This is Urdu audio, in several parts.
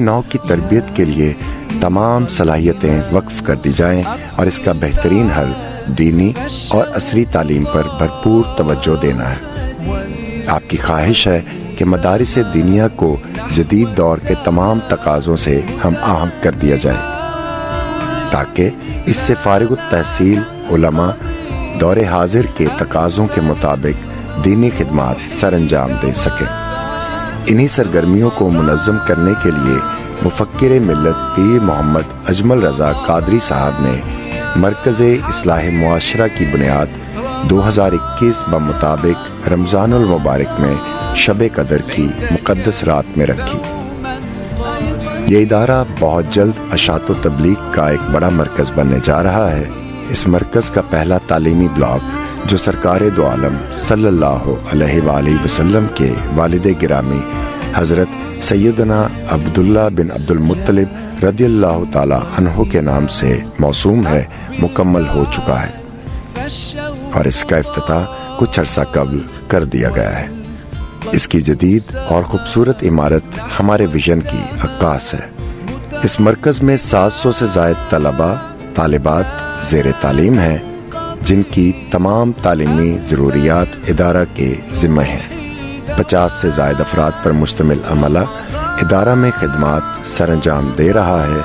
نو کی تربیت کے لیے تمام صلاحیتیں وقف کر دی جائیں اور اس کا بہترین حل دینی اور عصری تعلیم پر بھرپور توجہ دینا ہے۔ آپ کی خواہش ہے کہ مدارس دینیہ کو جدید دور کے تمام تقاضوں سے ہم آہنگ کر دیا جائے تاکہ اس سے فارغ التحصیل علماء دور حاضر کے تقاضوں کے مطابق دینی خدمات سر انجام دے سکیں۔ انہی سرگرمیوں کو منظم کرنے کے لیے مفکر ملت پیر محمد اجمل رضا قادری صاحب نے مرکز اصلاح معاشرہ کی بنیاد 2021 بمطابق رمضان المبارک میں شب قدر کی مقدس رات میں رکھی۔ یہ ادارہ بہت جلد اشاعت و تبلیغ کا ایک بڑا مرکز بننے جا رہا ہے۔ اس مرکز کا پہلا تعلیمی بلاک جو سرکار دو عالم صلی اللہ علیہ وآلہ وسلم کے والد گرامی حضرت سیدنا عبداللہ بن عبد المطلب رضی اللہ تعالی عنہ کے نام سے موسوم ہے، مکمل ہو چکا ہے اور اس کا افتتاح کچھ عرصہ قبل کر دیا گیا ہے۔ اس کی جدید اور خوبصورت عمارت ہمارے ویژن کی عکاس ہے۔ اس مرکز میں 700 سے زائد طلباء طالبات زیر تعلیم ہیں جن کی تمام تعلیمی ضروریات ادارہ کے ذمہ ہیں۔ 50 سے زائد افراد پر مشتمل عملہ ادارہ میں خدمات سر انجام دے رہا ہے۔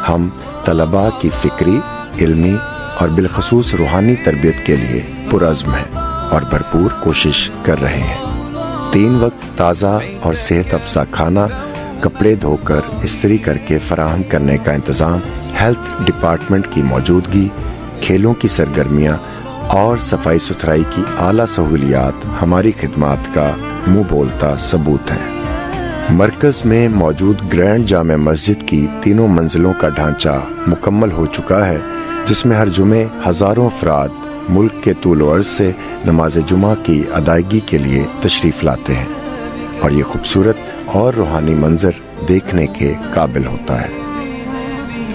ہم طلباء کی فکری، علمی اور بالخصوص روحانی تربیت کے لیے پرعزم ہیں اور بھرپور کوشش کر رہے ہیں۔ 3 وقت تازہ اور صحت افزا کھانا، کپڑے دھو کر استری کر کے فراہم کرنے کا انتظام، ہیلتھ ڈپارٹمنٹ کی موجودگی، کھیلوں کی سرگرمیاں اور صفائی ستھرائی کی اعلیٰ سہولیات ہماری خدمات کا منہ بولتا ثبوت ہیں۔ مرکز میں موجود گرینڈ جامع مسجد کی 3 منزلوں کا ڈھانچہ مکمل ہو چکا ہے، جس میں ہر جمعے ہزاروں افراد ملک کے طول و عرض سے نماز جمعہ کی ادائیگی کے لیے تشریف لاتے ہیں اور یہ خوبصورت اور روحانی منظر دیکھنے کے قابل ہوتا ہے۔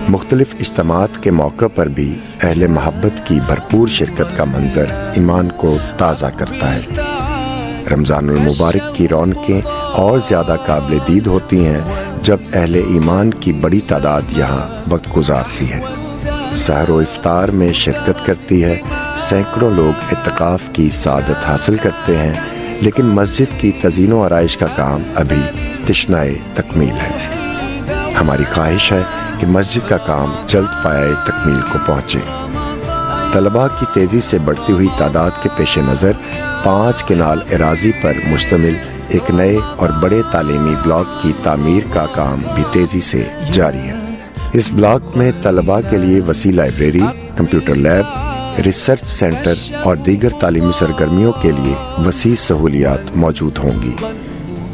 مختلف اجتماعات کے موقع پر بھی اہل محبت کی بھرپور شرکت کا منظر ایمان کو تازہ کرتا ہے۔ رمضان المبارک کی رونقیں اور زیادہ قابل دید ہوتی ہیں جب اہل ایمان کی بڑی تعداد یہاں وقت گزارتی ہے، سحر و افطار میں شرکت کرتی ہے۔ سینکڑوں لوگ اعتکاف کی سعادت حاصل کرتے ہیں، لیکن مسجد کی تزئین و آرائش کا کام ابھی تشنہ تکمیل ہے۔ ہماری خواہش ہے کہ مسجد کا کام جلد پایۂ تکمیل کو پہنچے۔ طلباء کی تیزی سے بڑھتی ہوئی تعداد کے پیش نظر 5 کنال اراضی پر مشتمل ایک نئے اور بڑے تعلیمی بلاک کی تعمیر کا کام بھی تیزی سے جاری ہے۔ اس بلاک میں طلباء کے لیے وسیع library, computer lab, research centre اور دیگر تعلیمی سرگرمیوں کے لیے وسیع سہولیات موجود ہوں گی۔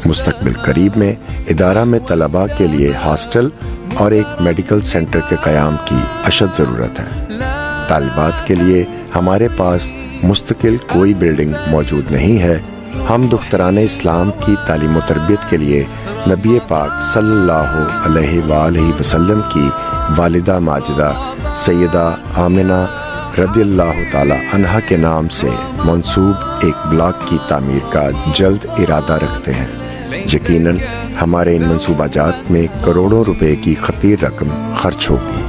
مستقبل قریب میں ادارہ میں طلباء کے لیے ہاسٹل اور ایک میڈیکل سینٹر کے قیام کی اشد ضرورت ہے۔ طالبات کے لیے ہمارے پاس مستقل کوئی بلڈنگ موجود نہیں ہے۔ ہم دختران اسلام کی تعلیم و تربیت کے لیے نبی پاک صلی اللہ علیہ وآلہ وسلم کی والدہ ماجدہ سیدہ آمنہ رضی اللہ تعالی عنہا کے نام سے منسوب ایک بلاک کی تعمیر کا جلد ارادہ رکھتے ہیں۔ یقیناً ہمارے ان منصوبہ جات میں کروڑوں روپے کی خطیر رقم خرچ ہوگی۔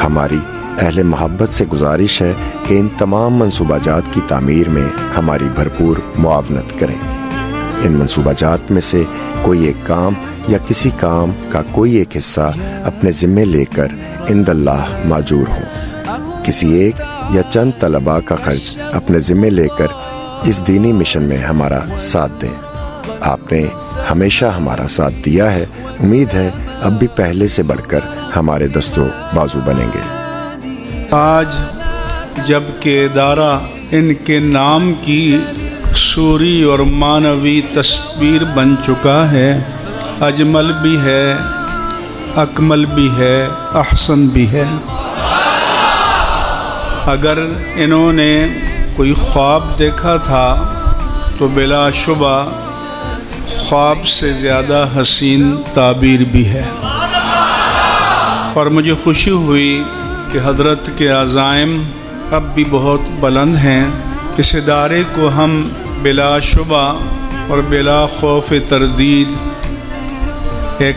ہماری اہل محبت سے گزارش ہے کہ ان تمام منصوبہ جات کی تعمیر میں ہماری بھرپور معاونت کریں۔ ان منصوبہ جات میں سے کوئی ایک کام یا کسی کام کا کوئی ایک حصہ اپنے ذمے لے کر عند اللہ ماجور ہوں۔ کسی ایک یا چند طلباء کا خرچ اپنے ذمے لے کر اس دینی مشن میں ہمارا ساتھ دیں۔ آپ نے ہمیشہ ہمارا ساتھ دیا ہے، امید ہے اب بھی پہلے سے بڑھ کر ہمارے دستوں بازو بنیں گے۔ آج جب کہ ادارہ ان کے نام کی سوری اور معنوی تصویر بن چکا ہے، اجمل بھی ہے، اکمل بھی ہے، احسن بھی ہے۔ اگر انہوں نے کوئی خواب دیکھا تھا تو بلا شبہ خواب سے زیادہ حسین تعبیر بھی ہے، اور مجھے خوشی ہوئی کہ حضرت کے عزائم اب بھی بہت بلند ہیں۔ اس ادارے کو ہم بلا شبہ اور بلا خوف تردید ایک